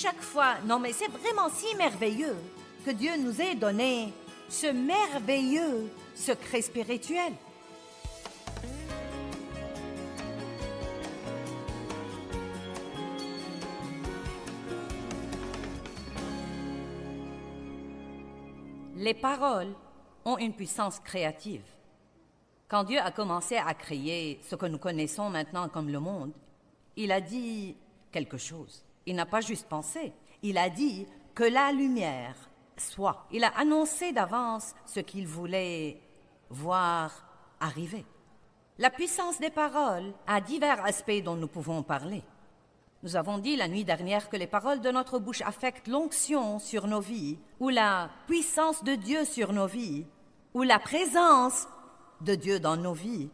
chaque fois, non mais c'est vraiment si merveilleux que Dieu nous ait donné ce merveilleux secret spirituel. Les paroles ont une puissance créative. Quand Dieu a commencé à créer ce que nous connaissons maintenant comme le monde, il a dit quelque chose. Il n'a pas juste pensé, il a dit que la lumière soit. Il a annoncé d'avance ce qu'il voulait voir arriver. La puissance des paroles a divers aspects dont nous pouvons parler. Nous avons dit la nuit dernière que les paroles de notre bouche affectent l'onction sur nos vies, ou la puissance de Dieu sur nos vies, ou la présence de Dieu dans nos vies,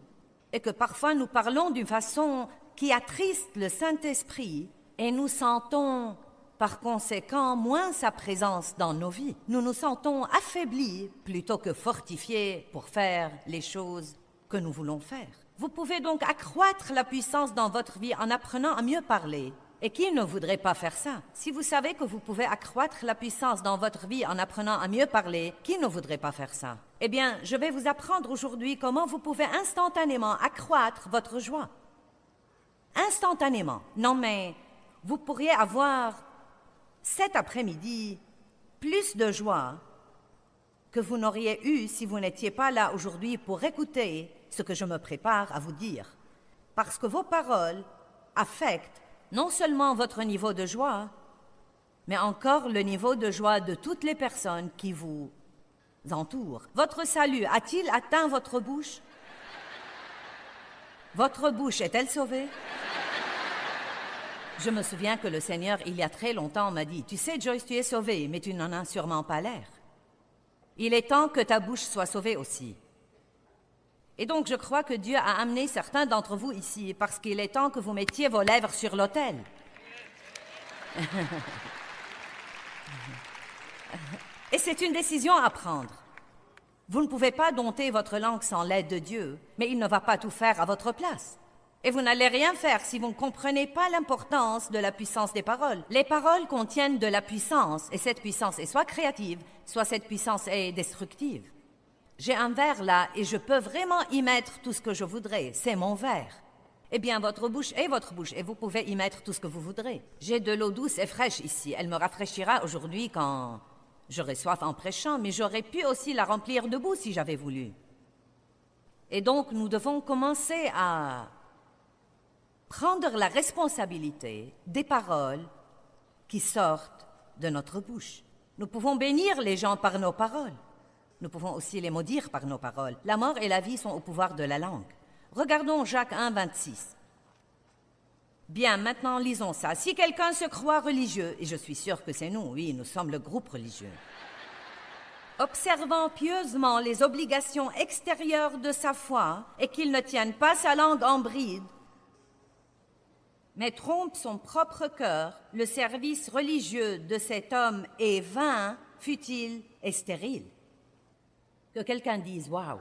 et que parfois nous parlons d'une façon qui attriste le Saint-Esprit, et nous sentons par conséquent moins sa présence dans nos vies. Nous nous sentons affaiblis plutôt que fortifiés pour faire les choses que nous voulons faire. Vous pouvez donc accroître la puissance dans votre vie en apprenant à mieux parler. Et qui ne voudrait pas faire ça? Si vous savez que vous pouvez accroître la puissance dans votre vie en apprenant à mieux parler, qui ne voudrait pas faire ça? Eh bien, je vais vous apprendre aujourd'hui comment vous pouvez instantanément accroître votre joie. Instantanément. Non mais, vous pourriez avoir cet après-midi plus de joie que vous n'auriez eu si vous n'étiez pas là aujourd'hui pour écouter ce que je me prépare à vous dire. Parce que vos paroles affectent non seulement votre niveau de joie, mais encore le niveau de joie de toutes les personnes qui vous entourent. Votre salut a-t-il atteint votre bouche? Votre bouche est-elle sauvée? Je me souviens que le Seigneur, il y a très longtemps, m'a dit « Tu sais, Joyce, tu es sauvée, mais tu n'en as sûrement pas l'air. Il est temps que ta bouche soit sauvée aussi. » Et donc, je crois que Dieu a amené certains d'entre vous ici parce qu'il est temps que vous mettiez vos lèvres sur l'autel. Et c'est une décision à prendre. Vous ne pouvez pas dompter votre langue sans l'aide de Dieu, mais il ne va pas tout faire à votre place. Et vous n'allez rien faire si vous ne comprenez pas l'importance de la puissance des paroles. Les paroles contiennent de la puissance, et cette puissance est soit créative, soit cette puissance est destructive. J'ai un verre là, et je peux vraiment y mettre tout ce que je voudrais. C'est mon verre. Eh bien, votre bouche est votre bouche, et vous pouvez y mettre tout ce que vous voudrez. J'ai de l'eau douce et fraîche ici. Elle me rafraîchira aujourd'hui quand j'aurai soif en prêchant, mais j'aurais pu aussi la remplir de boue si j'avais voulu. Et donc, nous devons commencer à prendre la responsabilité des paroles qui sortent de notre bouche. Nous pouvons bénir les gens par nos paroles. Nous pouvons aussi les maudire par nos paroles. La mort et la vie sont au pouvoir de la langue. Regardons Jacques 1, 26. Bien, maintenant lisons ça. Si quelqu'un se croit religieux, et je suis sûre que c'est nous, oui, nous sommes le groupe religieux, observant pieusement les obligations extérieures de sa foi et qu'il ne tienne pas sa langue en bride, mais trompe son propre cœur, le service religieux de cet homme est vain, futile et stérile. Que quelqu'un dise « Waouh ».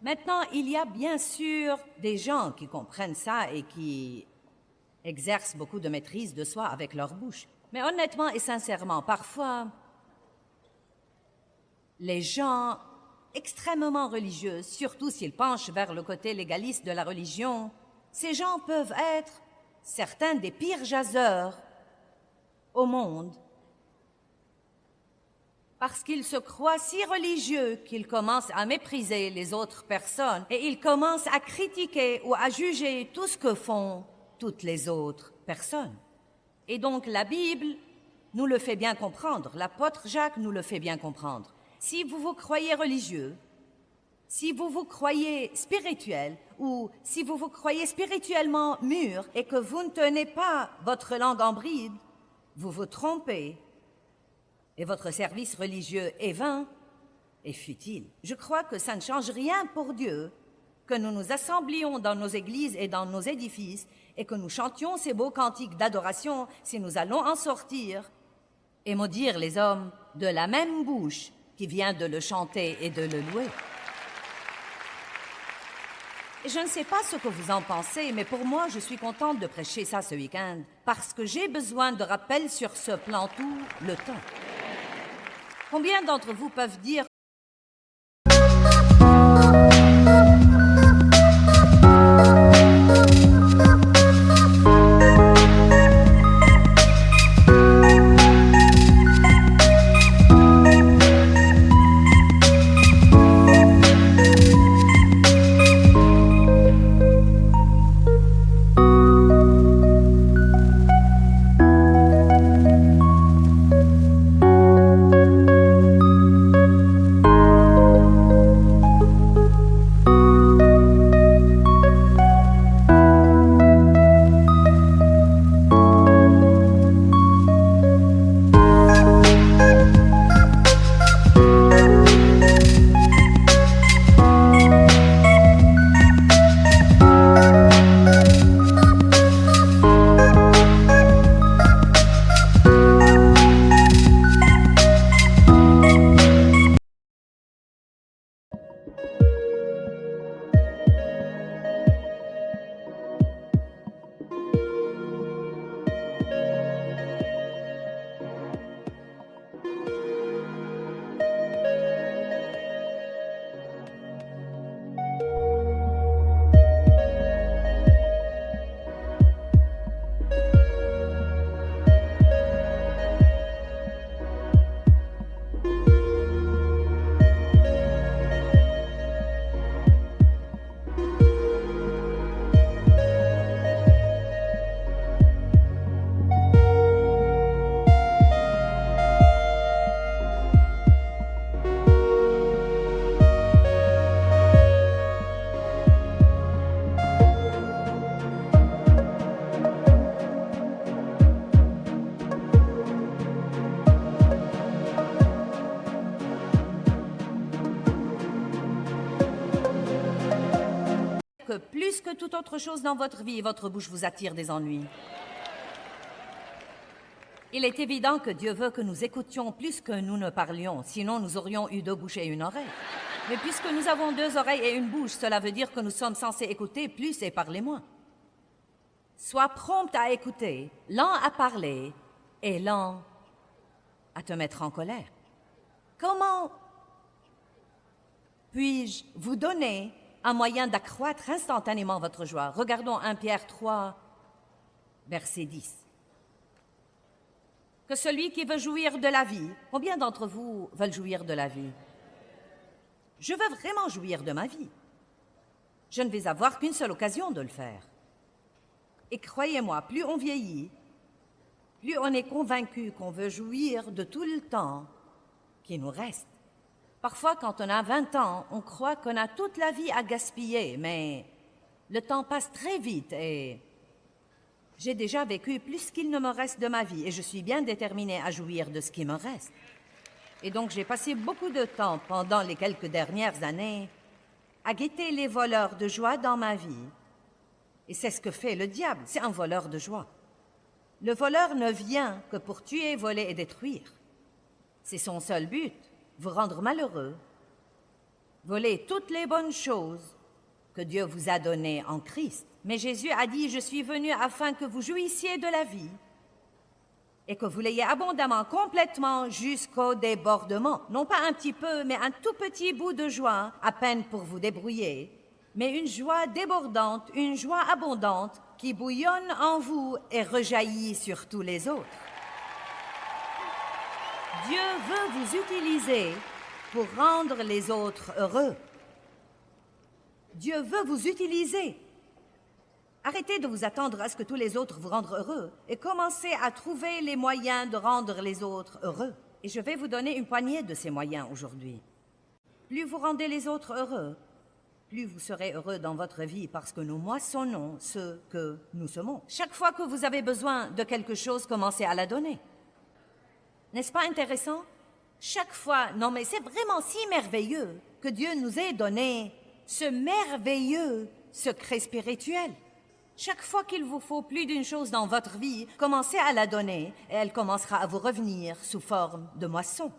Maintenant, il y a bien sûr des gens qui comprennent ça et qui exercent beaucoup de maîtrise de soi avec leur bouche. Mais honnêtement et sincèrement, parfois, les gens extrêmement religieux, surtout s'ils penchent vers le côté légaliste de la religion, ces gens peuvent être certains des pires jaseurs au monde parce qu'ils se croient si religieux qu'ils commencent à mépriser les autres personnes et ils commencent à critiquer ou à juger tout ce que font toutes les autres personnes. Et donc la Bible nous le fait bien comprendre, l'apôtre Jacques nous le fait bien comprendre. Si vous vous croyez religieux, si vous vous croyez spirituel ou si vous vous croyez spirituellement mûr et que vous ne tenez pas votre langue en bride, vous vous trompez et votre service religieux est vain et futile. Je crois que ça ne change rien pour Dieu que nous nous assemblions dans nos églises et dans nos édifices et que nous chantions ces beaux cantiques d'adoration si nous allons en sortir et maudire les hommes de la même bouche qui vient de le chanter et de le louer. Je ne sais pas ce que vous en pensez, mais pour moi, je suis contente de prêcher ça ce week-end parce que j'ai besoin de rappels sur ce plan tout le temps. Combien d'entre vous peuvent dire que plus que toute autre chose dans votre vie, votre bouche vous attire des ennuis? Il est évident que Dieu veut que nous écoutions plus que nous ne parlions, sinon nous aurions eu 2 bouches et 1 oreille. Mais puisque nous avons 2 oreilles et 1 bouche, cela veut dire que nous sommes censés écouter plus et parler moins. Sois prompt à écouter, lent à parler et lent à te mettre en colère. Comment puis-je vous donner un moyen d'accroître instantanément votre joie? Regardons 1 Pierre 3, verset 10. Que celui qui veut jouir de la vie, combien d'entre vous veulent jouir de la vie? Je veux vraiment jouir de ma vie. Je ne vais avoir qu'une seule occasion de le faire. Et croyez-moi, plus on vieillit, plus on est convaincu qu'on veut jouir de tout le temps qui nous reste. Parfois, quand on a 20 ans, on croit qu'on a toute la vie à gaspiller, mais le temps passe très vite et j'ai déjà vécu plus qu'il ne me reste de ma vie et je suis bien déterminée à jouir de ce qui me reste. Et donc, j'ai passé beaucoup de temps pendant les quelques dernières années à guetter les voleurs de joie dans ma vie. Et c'est ce que fait le diable, c'est un voleur de joie. Le voleur ne vient que pour tuer, voler et détruire. C'est son seul but, vous rendre malheureux, voler toutes les bonnes choses que Dieu vous a données en Christ. Mais Jésus a dit, je suis venu afin que vous jouissiez de la vie et que vous l'ayez abondamment, complètement, jusqu'au débordement. Non pas un petit peu, mais un tout petit bout de joie, à peine pour vous débrouiller, mais une joie débordante, une joie abondante qui bouillonne en vous et rejaillit sur tous les autres. Dieu veut vous utiliser pour rendre les autres heureux. Dieu veut vous utiliser. Arrêtez de vous attendre à ce que tous les autres vous rendent heureux et commencez à trouver les moyens de rendre les autres heureux. Et je vais vous donner une poignée de ces moyens aujourd'hui. Plus vous rendez les autres heureux, plus vous serez heureux dans votre vie parce que nous moissonnons ce que nous semons. Chaque fois que vous avez besoin de quelque chose, commencez à la donner. N'est-ce pas intéressant? Chaque fois, non mais c'est vraiment si merveilleux que Dieu nous ait donné ce merveilleux secret spirituel. Chaque fois qu'il vous faut plus d'une chose dans votre vie, commencez à la donner et elle commencera à vous revenir sous forme de moisson.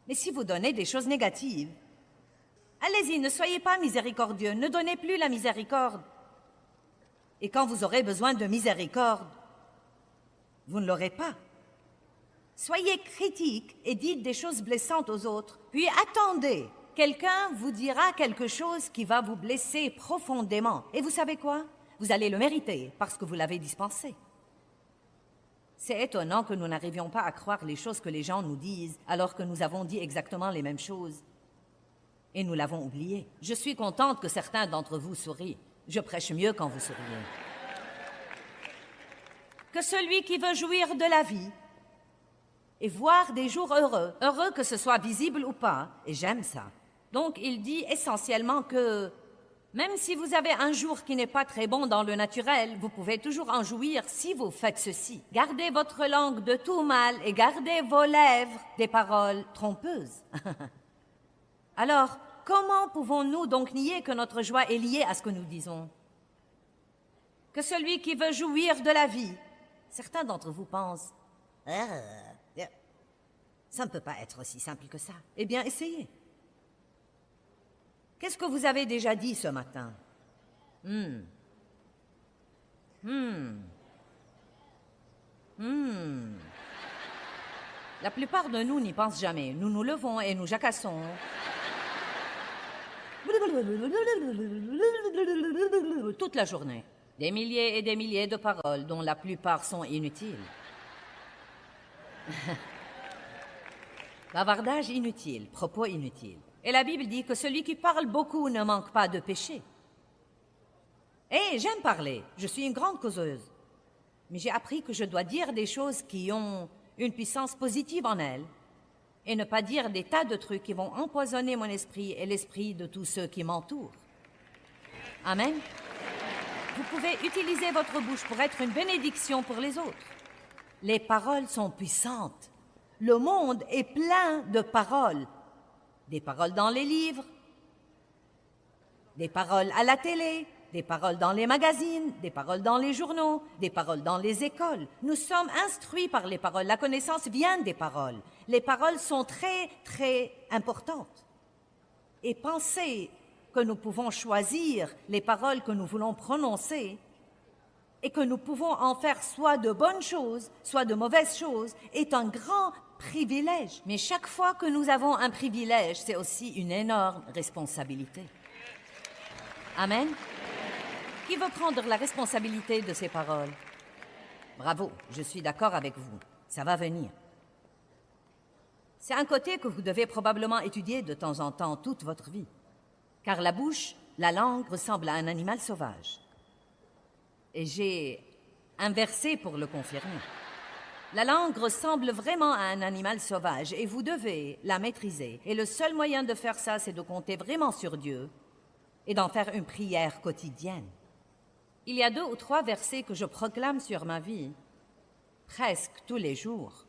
Mais si vous donnez des choses négatives, Allez-y, ne soyez pas miséricordieux, ne donnez plus la miséricorde. Et quand vous aurez besoin de miséricorde, vous ne l'aurez pas. Soyez critiques et dites des choses blessantes aux autres, puis attendez. Quelqu'un vous dira quelque chose qui va vous blesser profondément. Et vous savez quoi? Vous allez le mériter parce que vous l'avez dispensé. C'est étonnant que nous n'arrivions pas à croire les choses que les gens nous disent alors que nous avons dit exactement les mêmes choses. Et nous l'avons oublié. Je suis contente que certains d'entre vous sourient. Je prêche mieux quand vous souriez. Que celui qui veut jouir de la vie et voir des jours heureux, heureux que ce soit visible ou pas, et j'aime ça. Donc il dit essentiellement que même si vous avez un jour qui n'est pas très bon dans le naturel, vous pouvez toujours en jouir si vous faites ceci. Gardez votre langue de tout mal et gardez vos lèvres des paroles trompeuses. Alors, comment pouvons-nous donc nier que notre joie est liée à ce que nous disons? Que celui qui veut jouir de la vie, certains d'entre vous pensent, ça ne peut pas être aussi simple que ça. Eh bien, essayez. Qu'est-ce que vous avez déjà dit ce matin? La plupart de nous n'y pensent jamais. Nous nous levons et nous jacassons. Toute la journée. Des milliers et des milliers de paroles dont la plupart sont inutiles. Bavardage inutile, propos inutiles. Et la Bible dit que celui qui parle beaucoup ne manque pas de péché. Et j'aime parler, je suis une grande causeuse. Mais j'ai appris que je dois dire des choses qui ont une puissance positive en elles et ne pas dire des tas de trucs qui vont empoisonner mon esprit et l'esprit de tous ceux qui m'entourent. Amen. Vous pouvez utiliser votre bouche pour être une bénédiction pour les autres. Les paroles sont puissantes. Le monde est plein de paroles. Des paroles dans les livres, des paroles à la télé, des paroles dans les magazines, des paroles dans les journaux, des paroles dans les écoles. Nous sommes instruits par les paroles. La connaissance vient des paroles. Les paroles sont très, très importantes. Et pensez que nous pouvons choisir les paroles que nous voulons prononcer et que nous pouvons en faire soit de bonnes choses, soit de mauvaises choses, est un grand privilège. Mais chaque fois que nous avons un privilège, c'est aussi une énorme responsabilité. Amen. Qui veut prendre la responsabilité de ces paroles? Bravo, je suis d'accord avec vous. Ça va venir. C'est un côté que vous devez probablement étudier de temps en temps toute votre vie. Car la bouche, la langue ressemble à un animal sauvage. Et j'ai un verset pour le confirmer. La langue ressemble vraiment à un animal sauvage et vous devez la maîtriser. Et le seul moyen de faire ça, c'est de compter vraiment sur Dieu et d'en faire une prière quotidienne. Il y a 2 ou 3 versets que je proclame sur ma vie, presque tous les jours.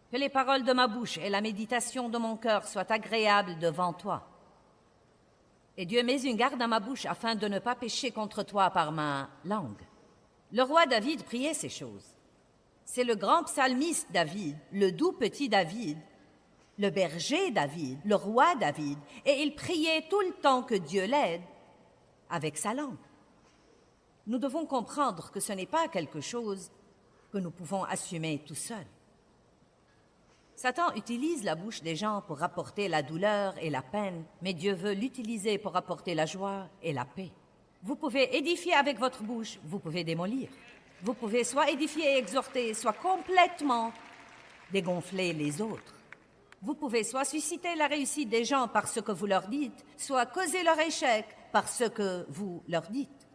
Que les paroles de ma bouche et la méditation de mon cœur soient agréables devant toi. Et Dieu met une garde à ma bouche afin de ne pas pécher contre toi par ma langue. Le roi David priait ces choses. C'est le grand psalmiste David, le doux petit David, le berger David, le roi David, et il priait tout le temps que Dieu l'aide avec sa langue. Nous devons comprendre que ce n'est pas quelque chose que nous pouvons assumer tout seuls. Satan utilise la bouche des gens pour apporter la douleur et la peine, mais Dieu veut l'utiliser pour apporter la joie et la paix. Vous pouvez édifier avec votre bouche, vous pouvez démolir. Vous pouvez soit édifier et exhorter, soit complètement dégonfler les autres. Vous pouvez soit susciter la réussite des gens par ce que vous leur dites, soit causer leur échec par ce que vous leur dites.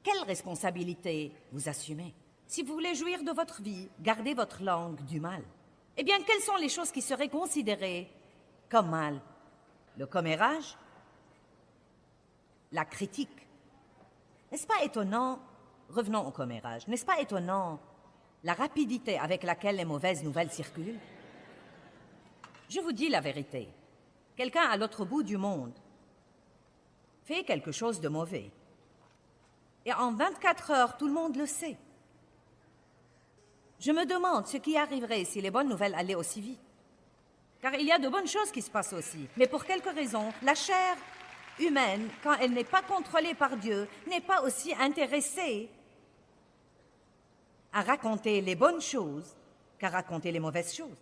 Quelle responsabilité vous assumez? Si vous voulez jouir de votre vie, gardez votre langue du mal. Eh bien, quelles sont les choses qui seraient considérées comme mal? Le commérage? La critique? N'est-ce pas étonnant? Revenons au commérage. N'est-ce pas étonnant la rapidité avec laquelle les mauvaises nouvelles circulent? Je vous dis la vérité. Quelqu'un à l'autre bout du monde fait quelque chose de mauvais. Et en 24 heures, tout le monde le sait. Je me demande ce qui arriverait si les bonnes nouvelles allaient aussi vite. Car il y a de bonnes choses qui se passent aussi. Mais pour quelques raisons, la chair humaine, quand elle n'est pas contrôlée par Dieu, n'est pas aussi intéressée à raconter les bonnes choses qu'à raconter les mauvaises choses.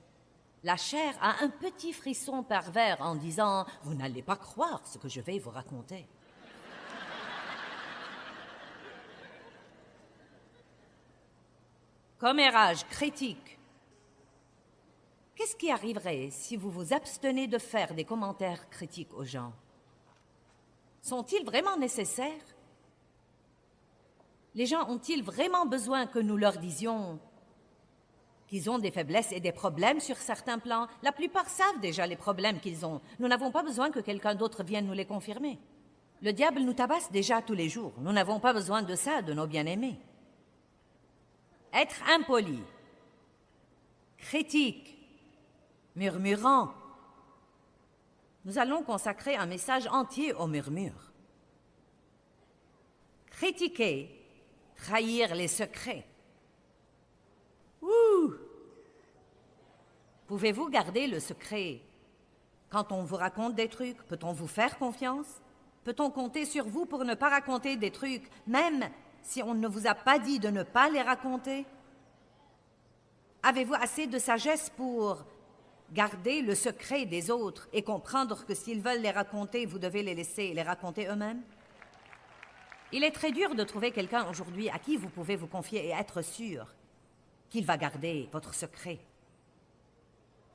La chair a un petit frisson pervers en disant « Vous n'allez pas croire ce que je vais vous raconter ». Commérage critique. Qu'est-ce qui arriverait si vous vous abstenez de faire des commentaires critiques aux gens? Sont-ils vraiment nécessaires? Les gens ont-ils vraiment besoin que nous leur disions qu'ils ont des faiblesses et des problèmes sur certains plans? La plupart savent déjà les problèmes qu'ils ont. Nous n'avons pas besoin que quelqu'un d'autre vienne nous les confirmer. Le diable nous tabasse déjà tous les jours. Nous n'avons pas besoin de ça de nos bien-aimés. Être impoli, critique, murmurant. Nous allons consacrer un message entier au murmure. Critiquer, trahir les secrets. Ouh! Pouvez-vous garder le secret quand on vous raconte des trucs? Peut-on vous faire confiance? Peut-on compter sur vous pour ne pas raconter des trucs, même si on ne vous a pas dit de ne pas les raconter? Avez-vous assez de sagesse pour garder le secret des autres et comprendre que s'ils veulent les raconter, vous devez les laisser les raconter eux-mêmes? Il est très dur de trouver quelqu'un aujourd'hui à qui vous pouvez vous confier et être sûr qu'il va garder votre secret.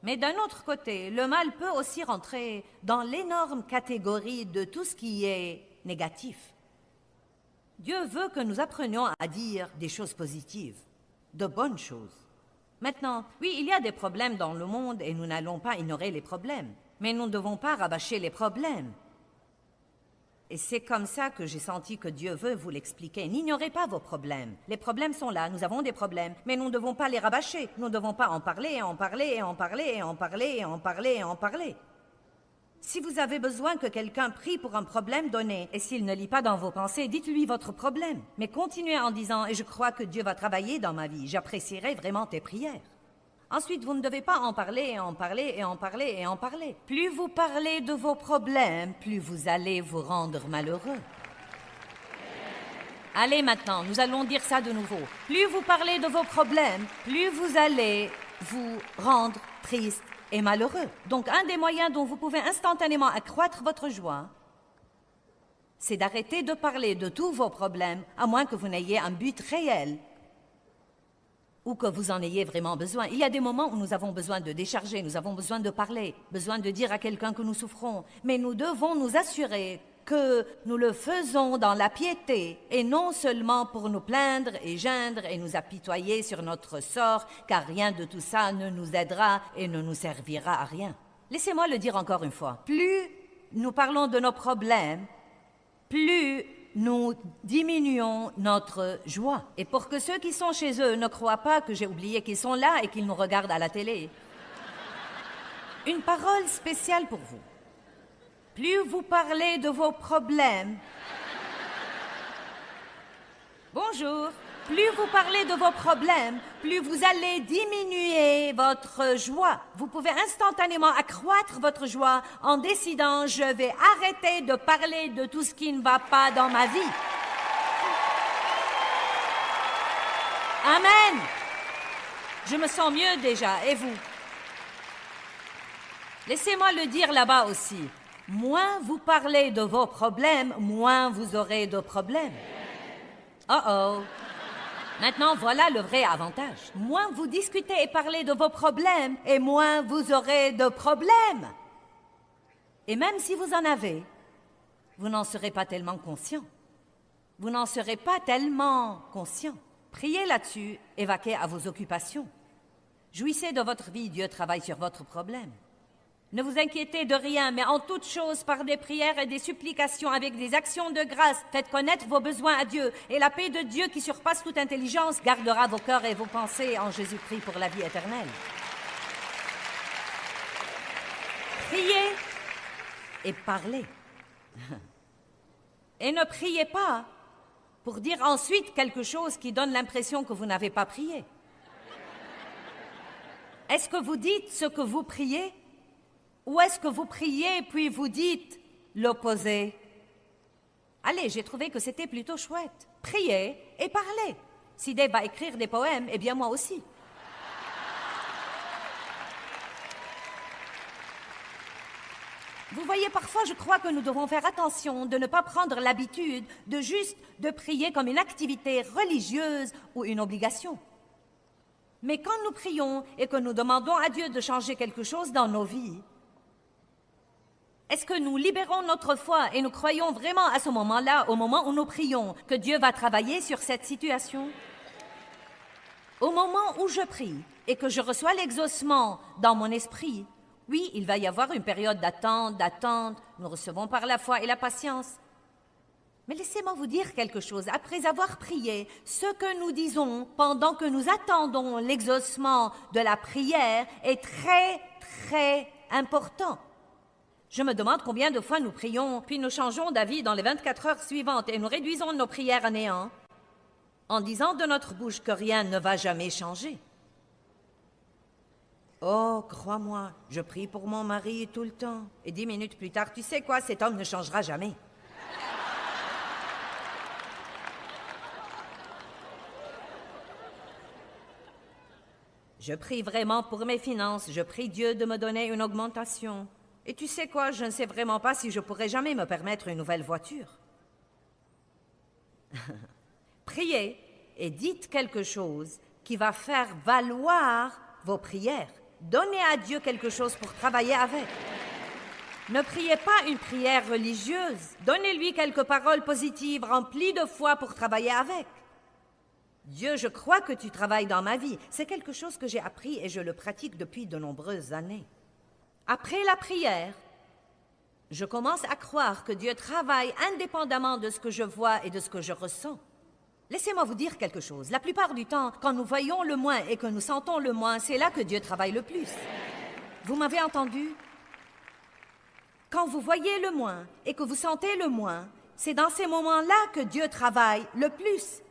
Mais d'un autre côté, le mal peut aussi rentrer dans l'énorme catégorie de tout ce qui est négatif. Dieu veut que nous apprenions à dire des choses positives, de bonnes choses. Maintenant, oui, il y a des problèmes dans le monde et nous n'allons pas ignorer les problèmes, mais nous ne devons pas rabâcher les problèmes. Et c'est comme ça que j'ai senti que Dieu veut vous l'expliquer. N'ignorez pas vos problèmes. Les problèmes sont là, nous avons des problèmes, mais nous ne devons pas les rabâcher. Nous ne devons pas en parler, et en parler, et en parler, et en parler, et en parler, et en parler. Si vous avez besoin que quelqu'un prie pour un problème donné, et s'il ne lit pas dans vos pensées, dites-lui votre problème. Mais continuez en disant « Et je crois que Dieu va travailler dans ma vie. J'apprécierai vraiment tes prières. » Ensuite, vous ne devez pas en parler, et en parler, et en parler, et en parler. Plus vous parlez de vos problèmes, plus vous allez vous rendre malheureux. Allez maintenant, nous allons dire ça de nouveau. Plus vous parlez de vos problèmes, plus vous allez vous rendre triste et malheureux. Donc, un des moyens dont vous pouvez instantanément accroître votre joie, c'est d'arrêter de parler de tous vos problèmes, à moins que vous n'ayez un but réel ou que vous en ayez vraiment besoin. Il y a des moments où nous avons besoin de décharger, nous avons besoin de parler, besoin de dire à quelqu'un que nous souffrons. Mais nous devons nous assurer que nous le faisons dans la piété et non seulement pour nous plaindre et geindre et nous apitoyer sur notre sort, car rien de tout ça ne nous aidera et ne nous servira à rien. Laissez-moi le dire encore une fois. Plus nous parlons de nos problèmes, plus nous diminuons notre joie. Et pour que ceux qui sont chez eux ne croient pas que j'ai oublié qu'ils sont là et qu'ils nous regardent à la télé, une parole spéciale pour vous. Plus vous parlez de vos problèmes, bonjour, plus vous parlez de vos problèmes, plus vous allez diminuer votre joie. Vous pouvez instantanément accroître votre joie en décidant « Je vais arrêter de parler de tout ce qui ne va pas dans ma vie. » Amen. Je me sens mieux déjà, et vous? Laissez-moi le dire là-bas aussi. Moins vous parlez de vos problèmes, moins vous aurez de problèmes. Oh! Maintenant, voilà le vrai avantage. Moins vous discutez et parlez de vos problèmes, et moins vous aurez de problèmes. Et même si vous en avez, vous n'en serez pas tellement conscient. Vous n'en serez pas tellement conscient. Priez là-dessus et vaquez à vos occupations. Jouissez de votre vie, Dieu travaille sur votre problème. Ne vous inquiétez de rien, mais en toute chose, par des prières et des supplications, avec des actions de grâce, faites connaître vos besoins à Dieu, et la paix de Dieu qui surpasse toute intelligence gardera vos cœurs et vos pensées en Jésus-Christ pour la vie éternelle. Priez et parlez. Et ne priez pas pour dire ensuite quelque chose qui donne l'impression que vous n'avez pas prié. Est-ce que vous dites ce que vous priez? Ou est-ce que vous priez puis vous dites l'opposé? Allez, j'ai trouvé que c'était plutôt chouette. Priez et parlez. Si Dave va écrire des poèmes, eh bien moi aussi. Vous voyez, parfois je crois que nous devons faire attention de ne pas prendre l'habitude de prier comme une activité religieuse ou une obligation. Mais quand nous prions et que nous demandons à Dieu de changer quelque chose dans nos vies, est-ce que nous libérons notre foi et nous croyons vraiment à ce moment-là, au moment où nous prions, que Dieu va travailler sur cette situation? Au moment où je prie et que je reçois l'exaucement dans mon esprit, oui, il va y avoir une période d'attente, nous recevons par la foi et la patience. Mais laissez-moi vous dire quelque chose. Après avoir prié, ce que nous disons pendant que nous attendons l'exaucement de la prière est très, très important. Je me demande combien de fois nous prions, puis nous changeons d'avis dans les 24 heures suivantes et nous réduisons nos prières à néant en disant de notre bouche que rien ne va jamais changer. Oh, crois-moi, je prie pour mon mari tout le temps. Et 10 minutes plus tard, tu sais quoi, cet homme ne changera jamais. Je prie vraiment pour mes finances. Je prie Dieu de me donner une augmentation. Et tu sais quoi, je ne sais vraiment pas si je pourrai jamais me permettre une nouvelle voiture. Priez et dites quelque chose qui va faire valoir vos prières. Donnez à Dieu quelque chose pour travailler avec. Ne priez pas une prière religieuse. Donnez-lui quelques paroles positives remplies de foi pour travailler avec. Dieu, je crois que tu travailles dans ma vie. C'est quelque chose que j'ai appris et je le pratique depuis de nombreuses années. Après la prière, je commence à croire que Dieu travaille indépendamment de ce que je vois et de ce que je ressens. Laissez-moi vous dire quelque chose. La plupart du temps, quand nous voyons le moins et que nous sentons le moins, c'est là que Dieu travaille le plus. Vous m'avez entendu? Quand vous voyez le moins et que vous sentez le moins, c'est dans ces moments-là que Dieu travaille le plus.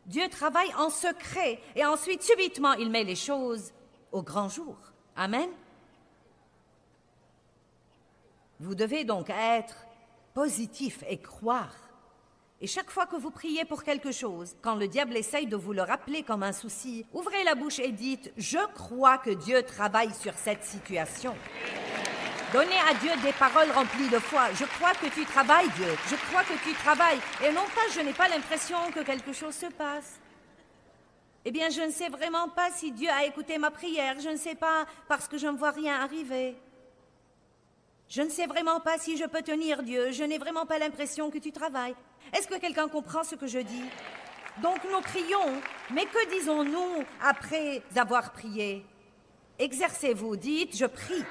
Dieu travaille en secret et ensuite, subitement, il met les choses au grand jour. Amen? Vous devez donc être positif et croire. Et chaque fois que vous priez pour quelque chose, quand le diable essaye de vous le rappeler comme un souci, ouvrez la bouche et dites « Je crois que Dieu travaille sur cette situation ». Donnez à Dieu des paroles remplies de foi. « Je crois que tu travailles, Dieu. Je crois que tu travailles. » Et non pas « Je n'ai pas l'impression que quelque chose se passe. » Eh bien, je ne sais vraiment pas si Dieu a écouté ma prière. Je ne sais pas parce que je ne vois rien arriver. Je ne sais vraiment pas si je peux tenir, Dieu. Je n'ai vraiment pas l'impression que tu travailles. Est-ce que quelqu'un comprend ce que je dis? Donc nous prions, mais que disons-nous après avoir prié? Exercez-vous, dites « je prie ».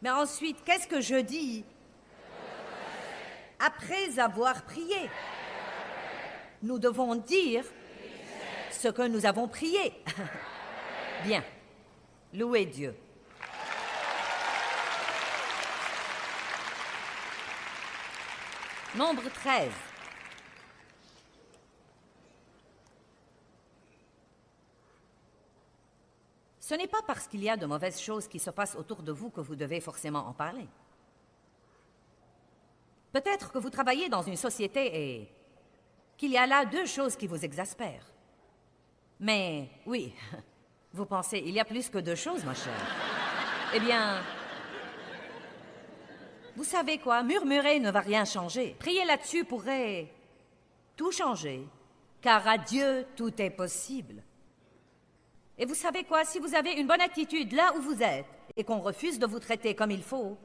Mais ensuite, qu'est-ce que je dis après avoir prié? Nous devons dire ce que nous avons prié. Bien. Louez Dieu. Nombre 13. Ce n'est pas parce qu'il y a de mauvaises choses qui se passent autour de vous que vous devez forcément en parler. Peut-être que vous travaillez dans une société et qu'il y a là 2 choses qui vous exaspèrent. Mais oui, vous pensez, il y a plus que 2 choses, ma chère. Eh bien, vous savez quoi, murmurer ne va rien changer. Prier là-dessus pourrait tout changer, car à Dieu, tout est possible. Et vous savez quoi, si vous avez une bonne attitude là où vous êtes et qu'on refuse de vous traiter comme il faut,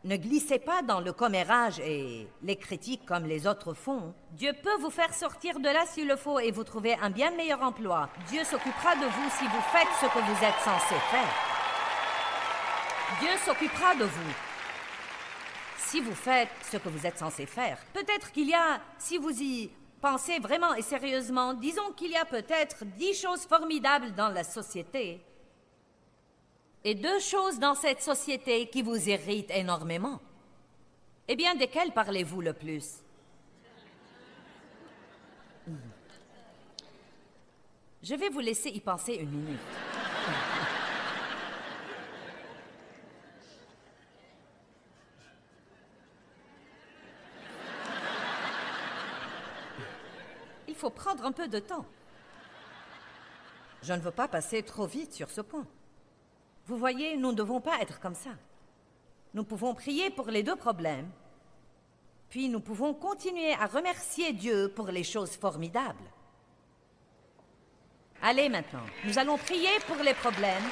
ne glissez pas dans le commérage et les critiques comme les autres font. Dieu peut vous faire sortir de là s'il le faut et vous trouver un bien meilleur emploi. Dieu s'occupera de vous si vous faites ce que vous êtes censé faire. Dieu s'occupera de vous si vous faites ce que vous êtes censé faire. Peut-être qu'il y a, si vous y pensez vraiment et sérieusement, disons qu'il y a peut-être 10 choses formidables dans la société et 2 choses dans cette société qui vous irritent énormément. Eh bien, desquelles parlez-vous le plus? Je vais vous laisser y penser une minute. faut prendre un peu de temps. Je ne veux pas passer trop vite sur ce point. Vous voyez, nous ne devons pas être comme ça. Nous pouvons prier pour les deux problèmes, puis nous pouvons continuer à remercier Dieu pour les choses formidables. Allez maintenant, nous allons prier pour les problèmes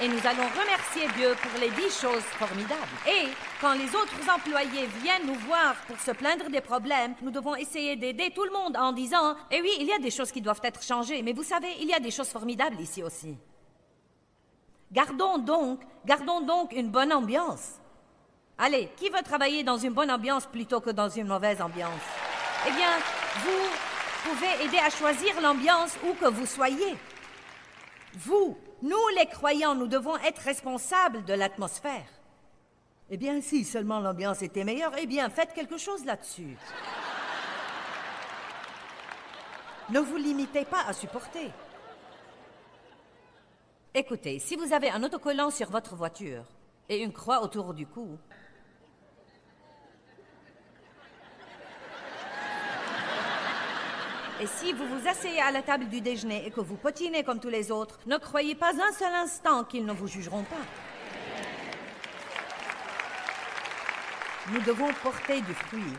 et nous allons remercier Dieu pour les 10 choses formidables. Et quand les autres employés viennent nous voir pour se plaindre des problèmes, nous devons essayer d'aider tout le monde en disant « Eh oui, il y a des choses qui doivent être changées, mais vous savez, il y a des choses formidables ici aussi. » Gardons donc une bonne ambiance. Allez, qui veut travailler dans une bonne ambiance plutôt que dans une mauvaise ambiance? Eh bien, vous pouvez aider à choisir l'ambiance où que vous soyez. Vous, nous les croyants, nous devons être responsables de l'atmosphère. Eh bien, si seulement l'ambiance était meilleure, eh bien, faites quelque chose là-dessus. Ne vous limitez pas à supporter. Écoutez, si vous avez un autocollant sur votre voiture et une croix autour du cou, et si vous vous asseyez à la table du déjeuner et que vous potinez comme tous les autres, ne croyez pas un seul instant qu'ils ne vous jugeront pas. Nous devons porter du fruit.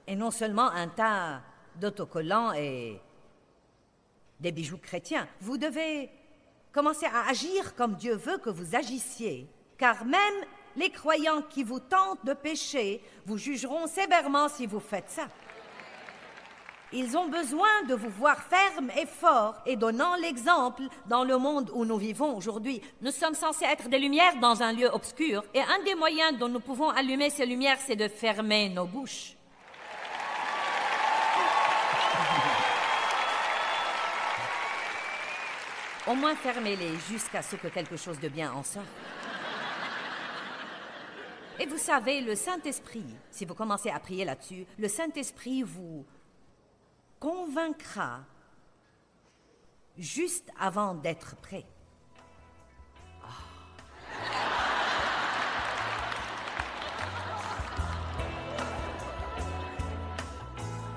Et non seulement un tas d'autocollants et des bijoux chrétiens. Vous devez commencer à agir comme Dieu veut que vous agissiez. Car même les croyants qui vous tentent de pécher vous jugeront sévèrement si vous faites ça. Ils ont besoin de vous voir ferme et fort et donnant l'exemple dans le monde où nous vivons aujourd'hui. Nous sommes censés être des lumières dans un lieu obscur et un des moyens dont nous pouvons allumer ces lumières, c'est de fermer nos bouches. Au moins fermez-les jusqu'à ce que quelque chose de bien en sorte. Et vous savez, le Saint-Esprit, si vous commencez à prier là-dessus, le Saint-Esprit vous convaincra juste avant d'être prêt.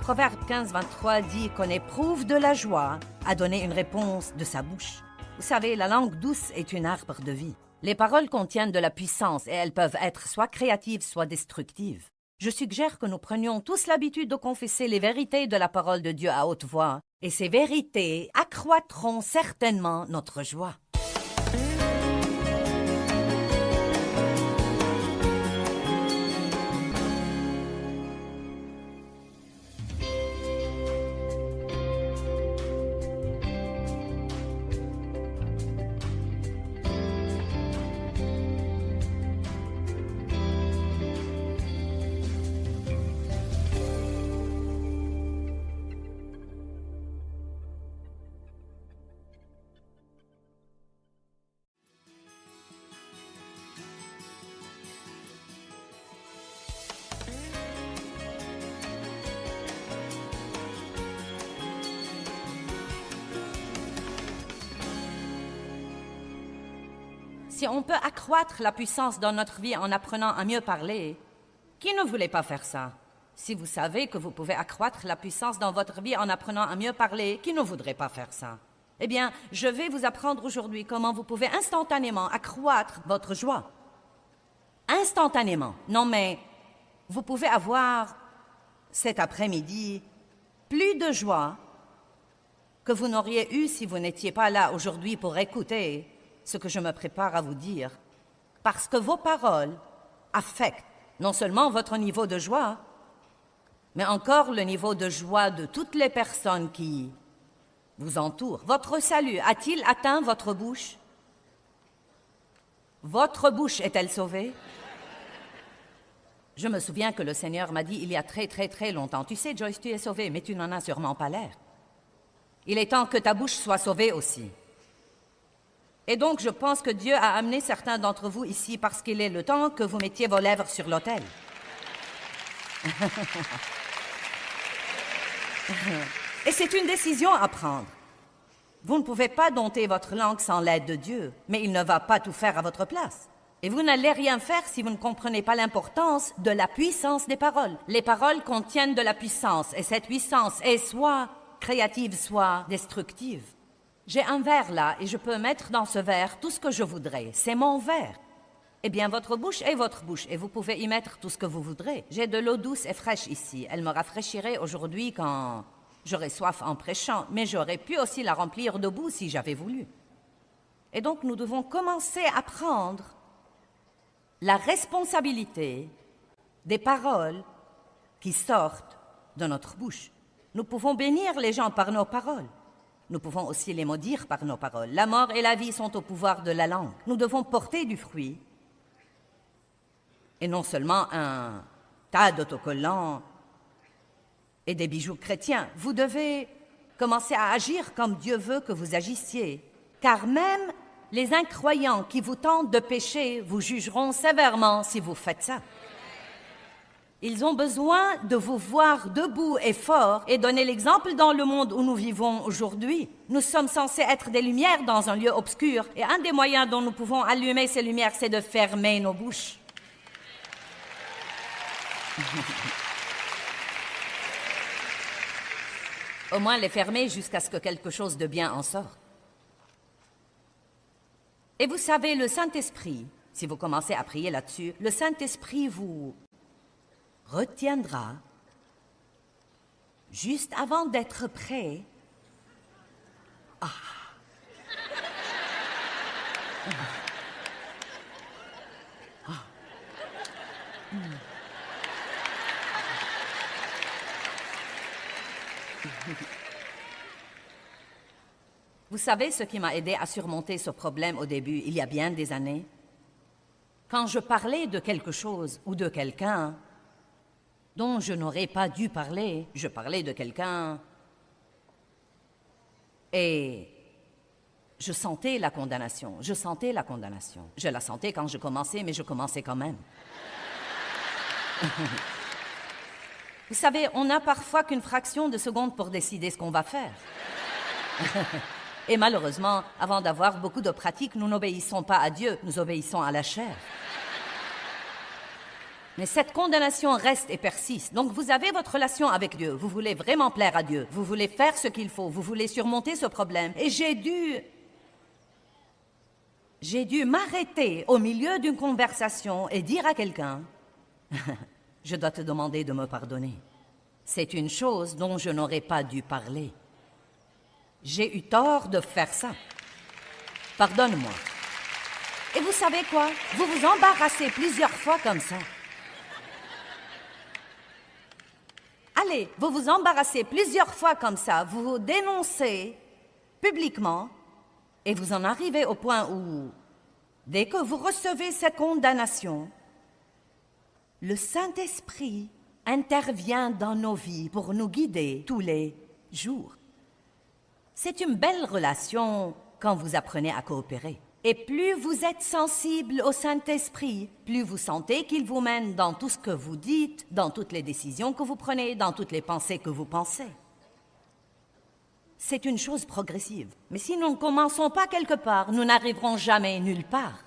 Proverbe 15, 23 dit qu'on éprouve de la joie à donner une réponse de sa bouche. Vous savez, la langue douce est une arbre de vie. Les paroles contiennent de la puissance et elles peuvent être soit créatives, soit destructives. Je suggère que nous prenions tous l'habitude de confesser les vérités de la parole de Dieu à haute voix, et ces vérités accroîtront certainement notre joie. Si on peut accroître la puissance dans notre vie en apprenant à mieux parler, qui ne voulait pas faire ça? Si vous savez que vous pouvez accroître la puissance dans votre vie en apprenant à mieux parler, qui ne voudrait pas faire ça? Eh bien, je vais vous apprendre aujourd'hui comment vous pouvez instantanément accroître votre joie. Instantanément. Non, mais vous pouvez avoir cet après-midi plus de joie que vous n'auriez eu si vous n'étiez pas là aujourd'hui pour écouter ce que je me prépare à vous dire, parce que vos paroles affectent non seulement votre niveau de joie, mais encore le niveau de joie de toutes les personnes qui vous entourent. Votre salut a-t-il atteint votre bouche? Votre bouche est-elle sauvée? Je me souviens que le Seigneur m'a dit il y a très longtemps, « Tu sais, Joyce, tu es sauvée, mais tu n'en as sûrement pas l'air. Il est temps que ta bouche soit sauvée aussi. » Et donc, je pense que Dieu a amené certains d'entre vous ici parce qu'il est le temps que vous mettiez vos lèvres sur l'autel. Et c'est une décision à prendre. Vous ne pouvez pas dompter votre langue sans l'aide de Dieu, mais il ne va pas tout faire à votre place. Et vous n'allez rien faire si vous ne comprenez pas l'importance de la puissance des paroles. Les paroles contiennent de la puissance, et cette puissance est soit créative, soit destructive. J'ai un verre là, et je peux mettre dans ce verre tout ce que je voudrais. C'est mon verre. Eh bien, votre bouche est votre bouche, et vous pouvez y mettre tout ce que vous voudrez. J'ai de l'eau douce et fraîche ici. Elle me rafraîchirait aujourd'hui quand j'aurais soif en prêchant, mais j'aurais pu aussi la remplir de boue si j'avais voulu. Et donc, nous devons commencer à prendre la responsabilité des paroles qui sortent de notre bouche. Nous pouvons bénir les gens par nos paroles. Nous pouvons aussi les maudire par nos paroles. La mort et la vie sont au pouvoir de la langue. Nous devons porter du fruit et non seulement un tas d'autocollants et des bijoux chrétiens. Vous devez commencer à agir comme Dieu veut que vous agissiez, car même les incroyants qui vous tentent de pécher vous jugeront sévèrement si vous faites ça. Ils ont besoin de vous voir debout et fort et donner l'exemple dans le monde où nous vivons aujourd'hui. Nous sommes censés être des lumières dans un lieu obscur et un des moyens dont nous pouvons allumer ces lumières, c'est de fermer nos bouches. Au moins les fermer jusqu'à ce que quelque chose de bien en sorte. Et vous savez, le Saint-Esprit, si vous commencez à prier là-dessus, le Saint-Esprit vous retiendra juste avant d'être prêt. Ah. Ah. Mm. Vous savez ce qui m'a aidé à surmonter ce problème au début, il y a bien des années? Quand je parlais de quelque chose ou de quelqu'un dont je n'aurais pas dû parler, je parlais de quelqu'un et je sentais la condamnation, je sentais la condamnation. Je la sentais quand je commençais, mais je commençais quand même. Vous savez, on n'a parfois qu'une fraction de seconde pour décider ce qu'on va faire. Et malheureusement, avant d'avoir beaucoup de pratiques, nous n'obéissons pas à Dieu, nous obéissons à la chair. Mais cette condamnation reste et persiste. Donc vous avez votre relation avec Dieu, vous voulez vraiment plaire à Dieu, vous voulez faire ce qu'il faut, vous voulez surmonter ce problème. Et j'ai dû m'arrêter au milieu d'une conversation et dire à quelqu'un, je dois te demander de me pardonner. C'est une chose dont je n'aurais pas dû parler. J'ai eu tort de faire ça. Pardonne-moi. Et vous savez quoi? Vous vous embarrassez plusieurs fois comme ça. Allez, vous vous embarrassez plusieurs fois comme ça, vous vous dénoncez publiquement et vous en arrivez au point où, dès que vous recevez cette condamnation, le Saint-Esprit intervient dans nos vies pour nous guider tous les jours. C'est une belle relation quand vous apprenez à coopérer. Et plus vous êtes sensible au Saint-Esprit, plus vous sentez qu'il vous mène dans tout ce que vous dites, dans toutes les décisions que vous prenez, dans toutes les pensées que vous pensez. C'est une chose progressive. Mais si nous ne commençons pas quelque part, nous n'arriverons jamais nulle part.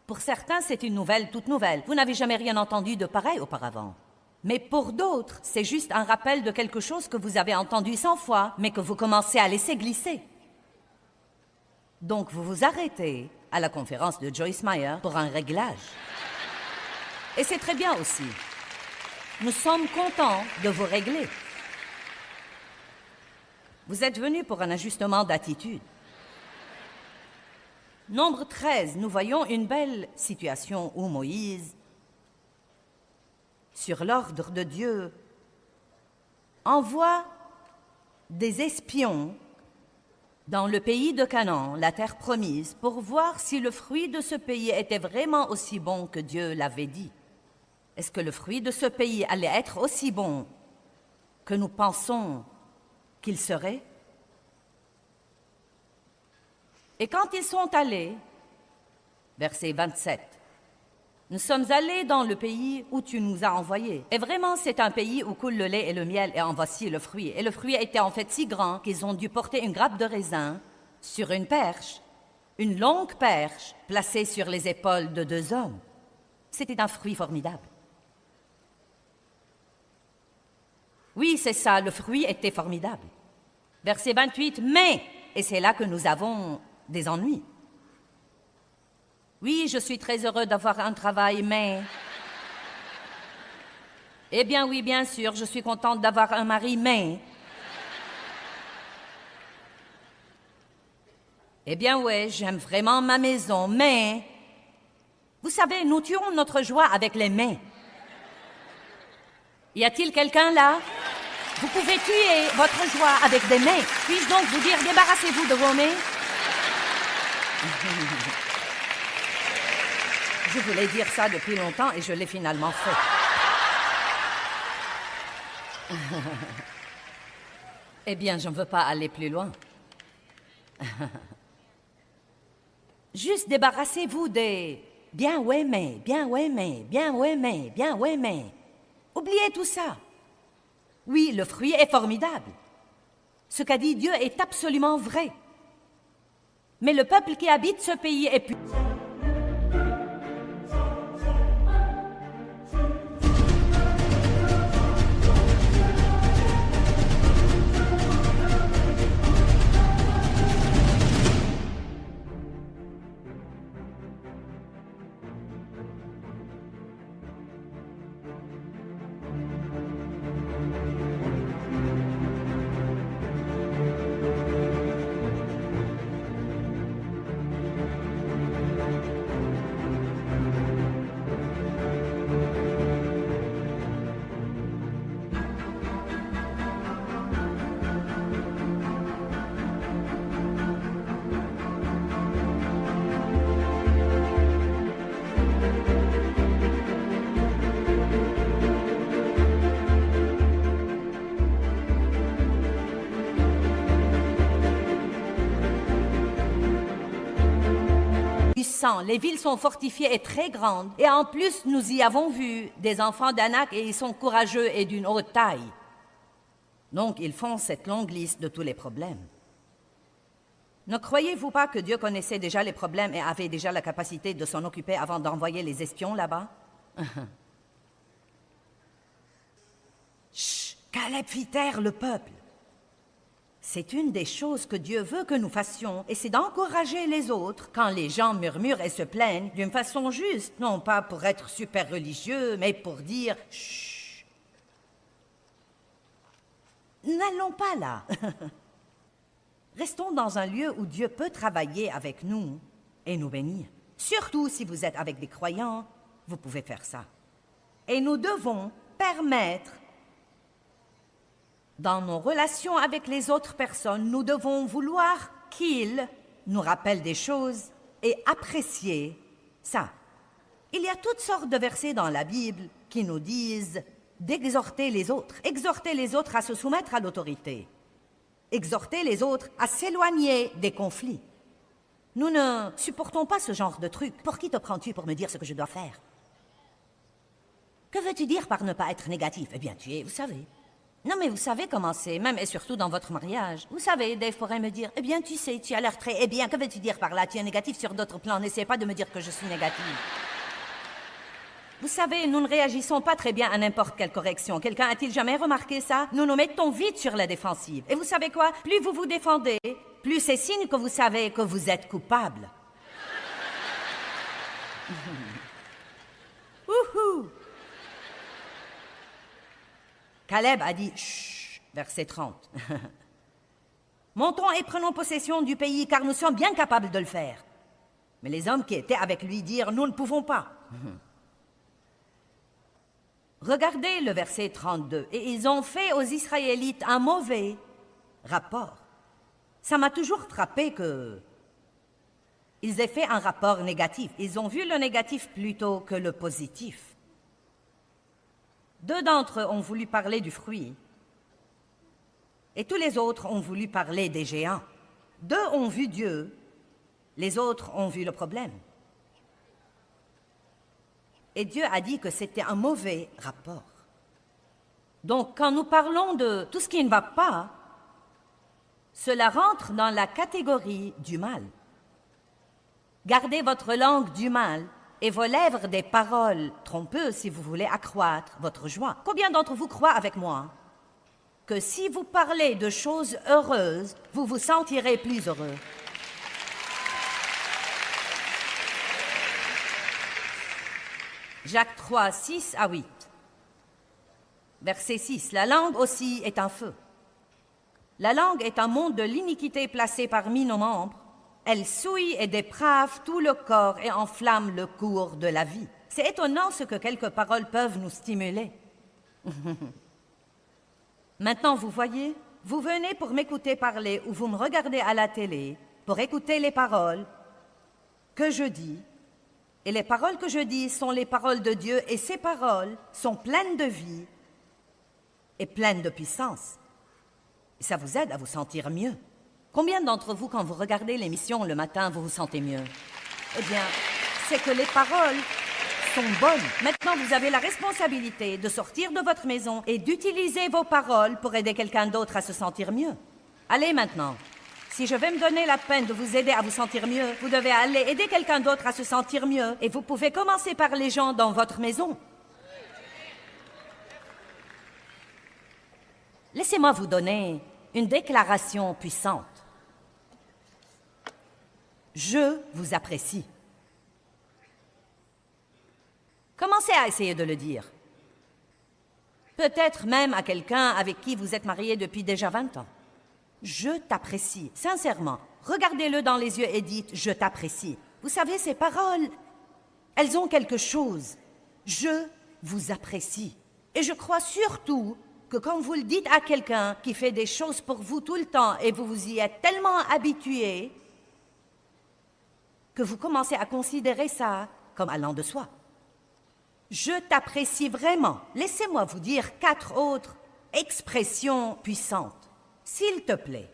Pour certains, c'est une nouvelle toute nouvelle. Vous n'avez jamais rien entendu de pareil auparavant. Mais pour d'autres, c'est juste un rappel de quelque chose que vous avez entendu 100 fois, mais que vous commencez à laisser glisser. Donc vous vous arrêtez à la conférence de Joyce Meyer pour un réglage. Et c'est très bien aussi. Nous sommes contents de vous régler. Vous êtes venus pour un ajustement d'attitude. Nombre 13, nous voyons une belle situation où Moïse, sur l'ordre de Dieu, envoie des espions dans le pays de Canaan, la terre promise, pour voir si le fruit de ce pays était vraiment aussi bon que Dieu l'avait dit. Est-ce que le fruit de ce pays allait être aussi bon que nous pensons qu'il serait? Et quand ils sont allés, verset 27, nous sommes allés dans le pays où tu nous as envoyés. Et vraiment, c'est un pays où coule le lait et le miel, et en voici le fruit. Et le fruit était en fait si grand qu'ils ont dû porter une grappe de raisin sur une perche une longue perche placée sur les épaules de deux hommes. C'était un fruit formidable. Oui, c'est ça, le fruit était formidable. Verset 28, mais, et c'est là que nous avons des ennuis. Oui, je suis très heureux d'avoir un travail, mais... Eh bien oui, bien sûr, je suis contente d'avoir un mari, mais... Eh bien ouais, j'aime vraiment ma maison, mais... Vous savez, nous tuons notre joie avec les mais. Y a-t-il quelqu'un là? Vous pouvez tuer votre joie avec des mais. Puis-je donc vous dire, débarrassez-vous de vos mais? Je voulais dire ça depuis longtemps et je l'ai finalement fait. Eh bien, je ne veux pas aller plus loin. Juste débarrassez-vous des bien ouais mais, bien ouais mais, bien ouais mais, bien ouais mais. Oubliez tout ça. Oui, le fruit est formidable. Ce qu'a dit Dieu est absolument vrai. Mais le peuple qui habite ce pays est plus... Les villes sont fortifiées et très grandes. Et en plus, nous y avons vu des enfants d'Anak et ils sont courageux et d'une haute taille. Donc, ils font cette longue liste de tous les problèmes. Ne croyez-vous pas que Dieu connaissait déjà les problèmes et avait déjà la capacité de s'en occuper avant d'envoyer les espions là-bas? Chut! Caleb fit taire le peuple. C'est une des choses que Dieu veut que nous fassions, et c'est d'encourager les autres quand les gens murmurent et se plaignent d'une façon juste, non pas pour être super religieux, mais pour dire « Chut! N'allons pas là. » Restons dans un lieu où Dieu peut travailler avec nous et nous bénir. Surtout si vous êtes avec des croyants, vous pouvez faire ça. Et nous devons permettre... Dans nos relations avec les autres personnes, nous devons vouloir qu'ils nous rappellent des choses et apprécier ça. Il y a toutes sortes de versets dans la Bible qui nous disent d'exhorter les autres à se soumettre à l'autorité, exhorter les autres à s'éloigner des conflits. Nous ne supportons pas ce genre de truc. Pour qui te prends-tu pour me dire ce que je dois faire? Que veux-tu dire par ne pas être négatif? Eh bien, tu es, vous savez... Non, mais vous savez comment c'est, même et surtout dans votre mariage. Vous savez, Dave pourrait me dire, eh bien, tu sais, tu as l'air très... Eh bien, que veux-tu dire par là? Tu es négatif sur d'autres plans, n'essaie pas de me dire que je suis négative. Vous savez, nous ne réagissons pas très bien à n'importe quelle correction. Quelqu'un a-t-il jamais remarqué ça? Nous nous mettons vite sur la défensive. Et vous savez quoi? Plus vous vous défendez, plus c'est signe que vous savez que vous êtes coupable. Wouhou! Caleb a dit « Chut » verset 30. « Montons et prenons possession du pays, car nous sommes bien capables de le faire. » Mais les hommes qui étaient avec lui dirent « Nous ne pouvons pas. » Regardez le verset 32. « Et ils ont fait aux Israélites un mauvais rapport. » Ça m'a toujours frappé que ils aient fait un rapport négatif. Ils ont vu le négatif plutôt que le positif. Deux d'entre eux ont voulu parler du fruit, et tous les autres ont voulu parler des géants. Deux ont vu Dieu, les autres ont vu le problème. Et Dieu a dit que c'était un mauvais rapport. Donc, quand nous parlons de tout ce qui ne va pas, cela rentre dans la catégorie du mal. Gardez votre langue du mal et vos lèvres des paroles trompeuses si vous voulez accroître votre joie. Combien d'entre vous croient avec moi que si vous parlez de choses heureuses, vous vous sentirez plus heureux? Jacques 3, 6 à 8. Verset 6. La langue aussi est un feu. La langue est un monde de l'iniquité placé parmi nos membres. Elle souille et déprave tout le corps et enflamme le cours de la vie. C'est étonnant ce que quelques paroles peuvent nous stimuler. Maintenant, vous voyez, vous venez pour m'écouter parler ou vous me regardez à la télé pour écouter les paroles que je dis. Et les paroles que je dis sont les paroles de Dieu et ces paroles sont pleines de vie et pleines de puissance. Et ça vous aide à vous sentir mieux. Combien d'entre vous, quand vous regardez l'émission le matin, vous vous sentez mieux? Eh bien, c'est que les paroles sont bonnes. Maintenant, vous avez la responsabilité de sortir de votre maison et d'utiliser vos paroles pour aider quelqu'un d'autre à se sentir mieux. Allez maintenant. Si je vais me donner la peine de vous aider à vous sentir mieux, vous devez aller aider quelqu'un d'autre à se sentir mieux. Et vous pouvez commencer par les gens dans votre maison. Laissez-moi vous donner une déclaration puissante. Je vous apprécie. Commencez à essayer de le dire. Peut-être même à quelqu'un avec qui vous êtes marié depuis déjà 20 ans. Je t'apprécie, sincèrement. Regardez-le dans les yeux et dites « Je t'apprécie ». Vous savez, ces paroles, elles ont quelque chose. Je vous apprécie. Et je crois surtout que quand vous le dites à quelqu'un qui fait des choses pour vous tout le temps et vous vous y êtes tellement habitué que vous commencez à considérer ça comme allant de soi. Je t'apprécie vraiment. Laissez-moi vous dire 4 autres expressions puissantes. S'il te plaît.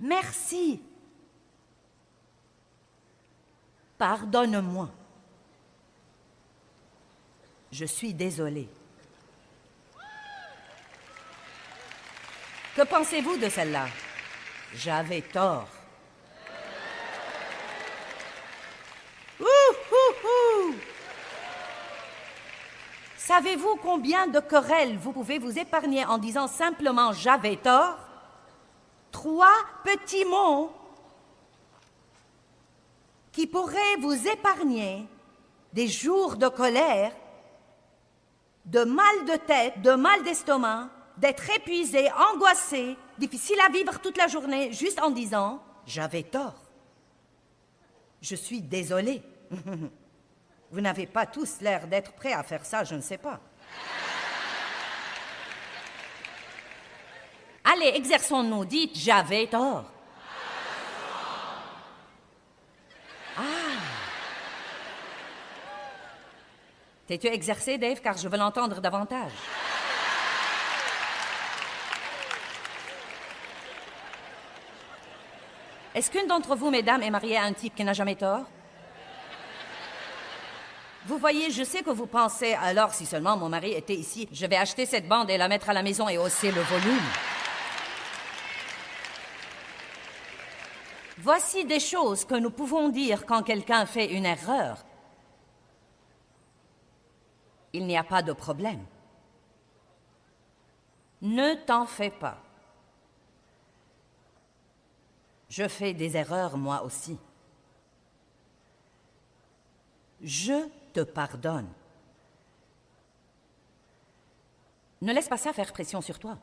Merci. Pardonne-moi. Je suis désolée. Que pensez-vous de celle-là? J'avais tort. Savez-vous combien de querelles vous pouvez vous épargner en disant simplement « j'avais tort » 3 petits mots qui pourraient vous épargner des jours de colère, de mal de tête, de mal d'estomac, d'être épuisé, angoissé, difficile à vivre toute la journée, juste en disant « j'avais tort ». Je suis désolée. Vous n'avez pas tous l'air d'être prêts à faire ça, je ne sais pas. Allez, exerçons-nous, dites « j'avais tort ». Ah. T'es-tu exercé, Dave, car je veux l'entendre davantage. Est-ce qu'une d'entre vous, mesdames, est mariée à un type qui n'a jamais tort? Vous voyez, je sais que vous pensez, alors si seulement mon mari était ici, je vais acheter cette bande et la mettre à la maison et hausser le volume. Voici des choses que nous pouvons dire quand quelqu'un fait une erreur. Il n'y a pas de problème. Ne t'en fais pas. Je fais des erreurs moi aussi. Je te pardonne. Ne laisse pas ça faire pression sur toi.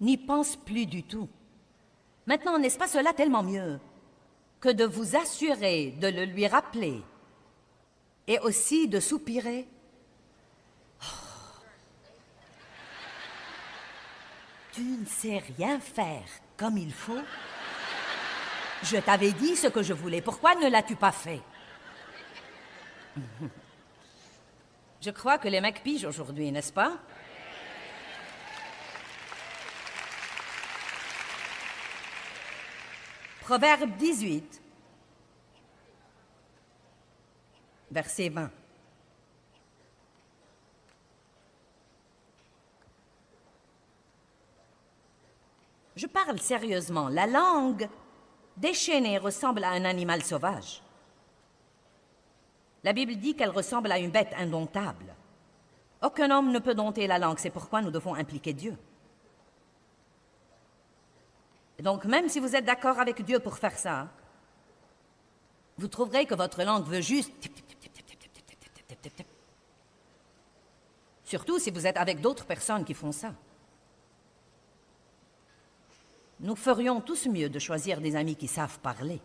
N'y pense plus du tout. Maintenant, n'est-ce pas cela tellement mieux que de vous assurer de le lui rappeler et aussi de soupirer? Oh. Tu ne sais rien faire comme il faut. Je t'avais dit ce que je voulais. Pourquoi ne l'as-tu pas fait? Je crois que les mecs pigent aujourd'hui, n'est-ce pas? Proverbe 18, verset 20. Je parle sérieusement. La langue déchaînée ressemble à un animal sauvage. La Bible dit qu'elle ressemble à une bête indomptable. Aucun homme ne peut dompter la langue, c'est pourquoi nous devons impliquer Dieu. Et donc, même si vous êtes d'accord avec Dieu pour faire ça, vous trouverez que votre langue veut juste... Surtout si vous êtes avec d'autres personnes qui font ça. Nous ferions tous mieux de choisir des amis qui savent parler.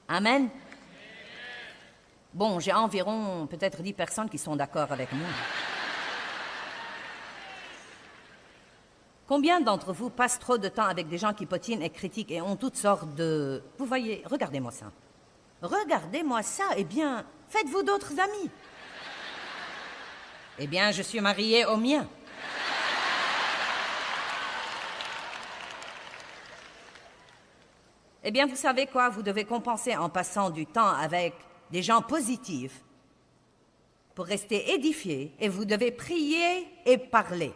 Amen. Bon, j'ai environ peut-être 10 personnes qui sont d'accord avec moi. Combien d'entre vous passent trop de temps avec des gens qui potinent et critiquent et ont toutes sortes de... Vous voyez, regardez-moi ça. Regardez-moi ça, eh bien, faites-vous d'autres amis. Eh bien, je suis mariée au mien. Eh bien, vous savez quoi? Vous devez compenser en passant du temps avec des gens positifs pour rester édifiés et vous devez prier et parler.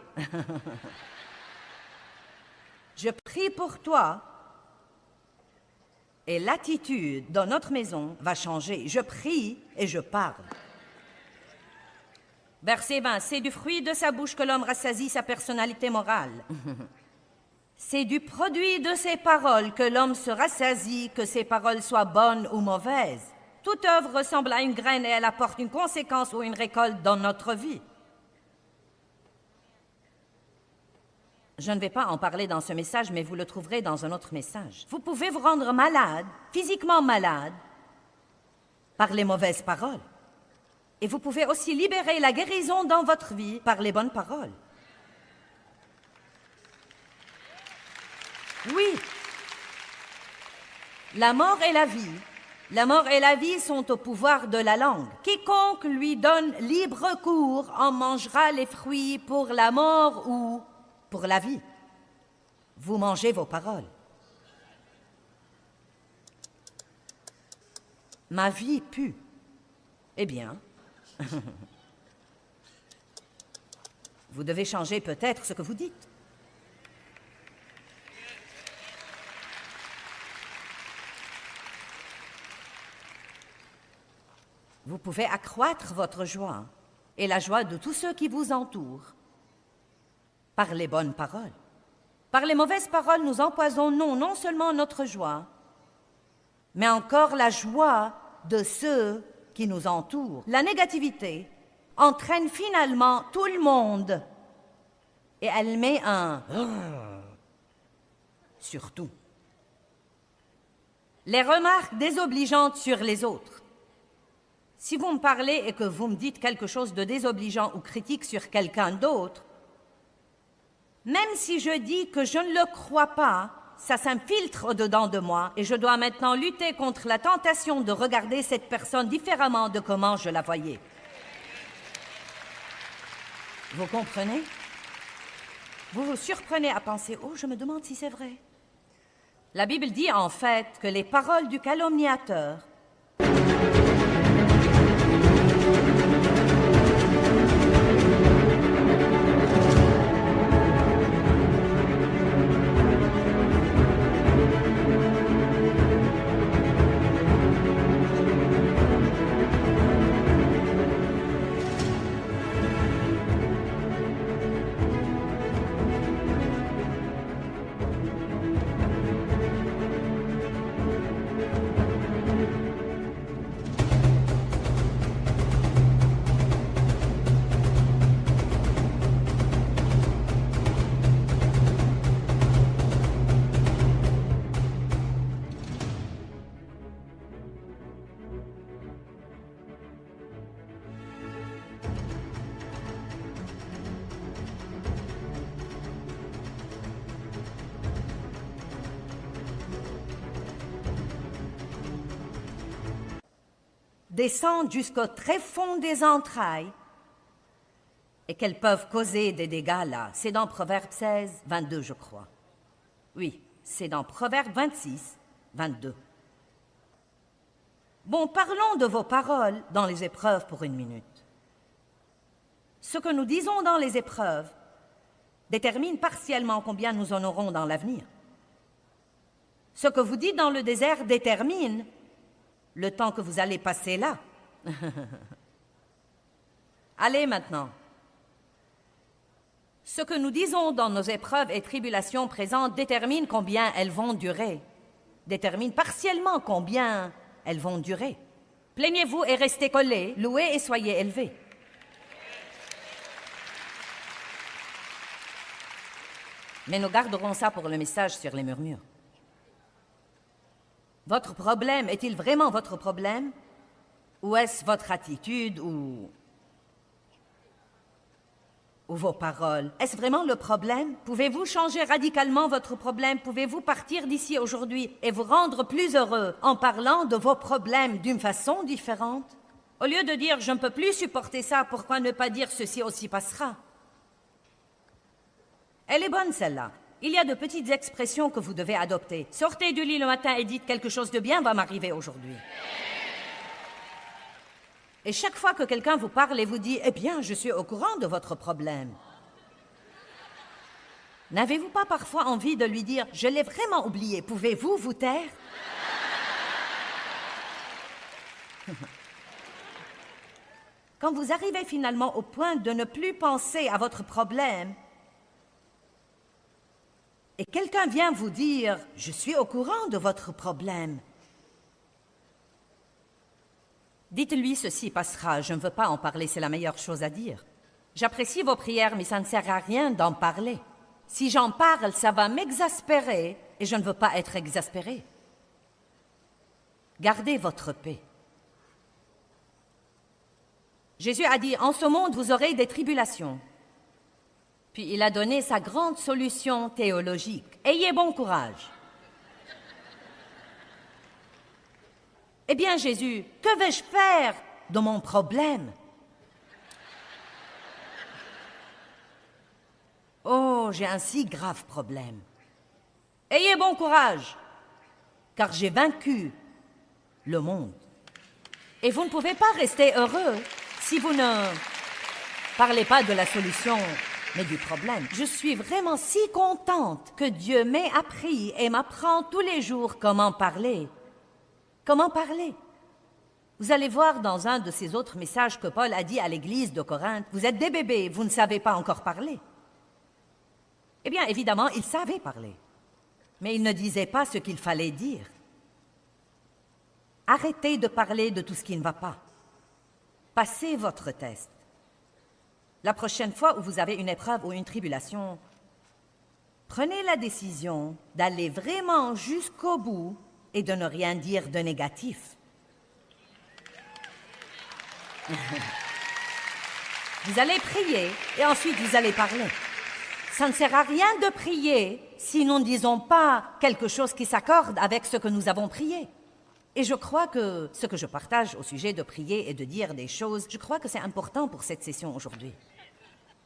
Je prie pour toi et l'attitude dans notre maison va changer. Je prie et je parle. Verset 20, c'est du fruit de sa bouche que l'homme rassasie sa personnalité morale. C'est du produit de ses paroles que l'homme se rassasie, que ses paroles soient bonnes ou mauvaises. Toute œuvre ressemble à une graine et elle apporte une conséquence ou une récolte dans notre vie. Je ne vais pas en parler dans ce message, mais vous le trouverez dans un autre message. Vous pouvez vous rendre malade, physiquement malade, par les mauvaises paroles. Et vous pouvez aussi libérer la guérison dans votre vie par les bonnes paroles. Oui. La mort et la vie. La mort et la vie sont au pouvoir de la langue. Quiconque lui donne libre cours en mangera les fruits pour la mort ou pour la vie. Vous mangez vos paroles. Ma vie pue. Eh bien, vous devez changer peut-être ce que vous dites. Vous pouvez accroître votre joie et la joie de tous ceux qui vous entourent par les bonnes paroles. Par les mauvaises paroles, nous empoisonnons non seulement notre joie, mais encore la joie de ceux qui nous entourent. La négativité entraîne finalement tout le monde et elle met un surtout. Les remarques désobligeantes sur les autres. Si vous me parlez et que vous me dites quelque chose de désobligeant ou critique sur quelqu'un d'autre, même si je dis que je ne le crois pas, ça s'infiltre au-dedans de moi et je dois maintenant lutter contre la tentation de regarder cette personne différemment de comment je la voyais. Vous comprenez? Vous vous surprenez à penser « Oh, je me demande si c'est vrai. » La Bible dit en fait que les paroles du calomniateur descendent jusqu'au très fond des entrailles et qu'elles peuvent causer des dégâts là. C'est dans Proverbe 16, 22, je crois. Oui, c'est dans Proverbe 26, 22. Bon, parlons de vos paroles dans les épreuves pour une minute. Ce que nous disons dans les épreuves détermine partiellement combien nous en aurons dans l'avenir. Ce que vous dites dans le désert détermine le temps que vous allez passer là. Allez maintenant. Ce que nous disons dans nos épreuves et tribulations présentes détermine combien elles vont durer. Détermine partiellement combien elles vont durer. Plaignez-vous et restez collés, louez et soyez élevés. Mais nous garderons ça pour le message sur les murmures. Votre problème est-il vraiment votre problème? Ou est-ce votre attitude ou vos paroles? Est-ce vraiment le problème? Pouvez-vous changer radicalement votre problème? Pouvez-vous partir d'ici aujourd'hui et vous rendre plus heureux en parlant de vos problèmes d'une façon différente? Au lieu de dire « je ne peux plus supporter ça », pourquoi ne pas dire « ceci aussi passera ». Elle est bonne, celle-là. Il y a de petites expressions que vous devez adopter. Sortez du lit le matin et dites « quelque chose de bien va m'arriver aujourd'hui ». Et chaque fois que quelqu'un vous parle et vous dit « eh bien, je suis au courant de votre problème », n'avez-vous pas parfois envie de lui dire « je l'ai vraiment oublié, pouvez-vous vous taire ?» Quand vous arrivez finalement au point de ne plus penser à votre problème, et quelqu'un vient vous dire « je suis au courant de votre problème », dites-lui « ceci passera, je ne veux pas en parler, c'est la meilleure chose à dire. J'apprécie vos prières, mais ça ne sert à rien d'en parler. Si j'en parle, ça va m'exaspérer et je ne veux pas être exaspéré. Gardez votre paix. » Jésus a dit « en ce monde, vous aurez des tribulations. » Puis il a donné sa grande solution théologique. « Ayez bon courage. » Eh bien, Jésus, que vais-je faire de mon problème? Oh, j'ai un si grave problème. Ayez bon courage, car j'ai vaincu le monde. Et vous ne pouvez pas rester heureux si vous ne parlez pas de la solution, mais du problème. Je suis vraiment si contente que Dieu m'ait appris et m'apprend tous les jours comment parler. Comment parler? Vous allez voir dans un de ces autres messages que Paul a dit à l'église de Corinthe, « Vous êtes des bébés, vous ne savez pas encore parler. » Eh bien, évidemment, il savait parler, mais il ne disait pas ce qu'il fallait dire. Arrêtez de parler de tout ce qui ne va pas. Passez votre test. La prochaine fois où vous avez une épreuve ou une tribulation, prenez la décision d'aller vraiment jusqu'au bout et de ne rien dire de négatif. Vous allez prier et ensuite vous allez parler. Ça ne sert à rien de prier si nous ne disons pas quelque chose qui s'accorde avec ce que nous avons prié. Et je crois que ce que je partage au sujet de prier et de dire des choses, je crois que c'est important pour cette session aujourd'hui.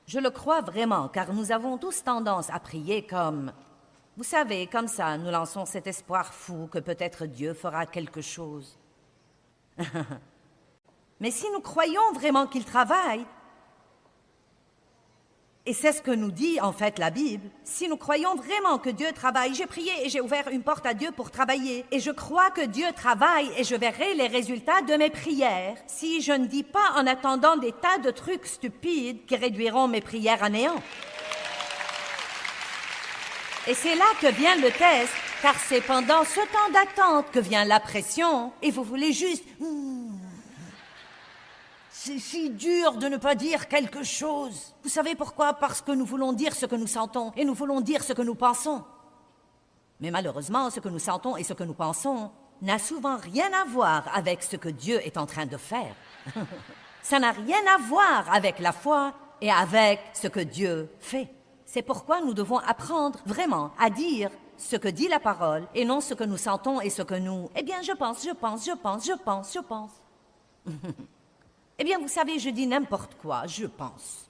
Je le crois vraiment, car nous avons tous tendance à prier comme... Vous savez, comme ça, nous lançons cet espoir fou que peut-être Dieu fera quelque chose. Mais si nous croyons vraiment qu'il travaille, et c'est ce que nous dit en fait la Bible, si nous croyons vraiment que Dieu travaille, j'ai prié et j'ai ouvert une porte à Dieu pour travailler, et je crois que Dieu travaille et je verrai les résultats de mes prières, si je ne dis pas en attendant des tas de trucs stupides qui réduiront mes prières à néant. Et c'est là que vient le test, car c'est pendant ce temps d'attente que vient la pression, et vous voulez juste... C'est si dur de ne pas dire quelque chose. Vous savez pourquoi? Parce que nous voulons dire ce que nous sentons, et nous voulons dire ce que nous pensons. Mais malheureusement, ce que nous sentons et ce que nous pensons n'a souvent rien à voir avec ce que Dieu est en train de faire. Ça n'a rien à voir avec la foi et avec ce que Dieu fait. C'est pourquoi nous devons apprendre vraiment à dire ce que dit la parole et non ce que nous sentons et ce que nous... Eh bien, je pense. Eh bien, vous savez, je dis n'importe quoi, je pense.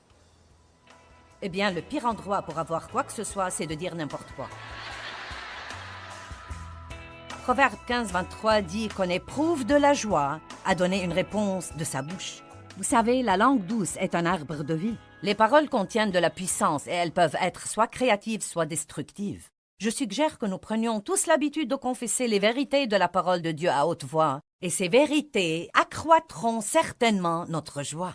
Eh bien, le pire endroit pour avoir quoi que ce soit, c'est de dire n'importe quoi. Proverbe 15, 23 dit qu'on éprouve de la joie à donner une réponse de sa bouche. Vous savez, la langue douce est un arbre de vie. Les paroles contiennent de la puissance et elles peuvent être soit créatives, soit destructives. Je suggère que nous prenions tous l'habitude de confesser les vérités de la parole de Dieu à haute voix, et ces vérités accroîtront certainement notre joie.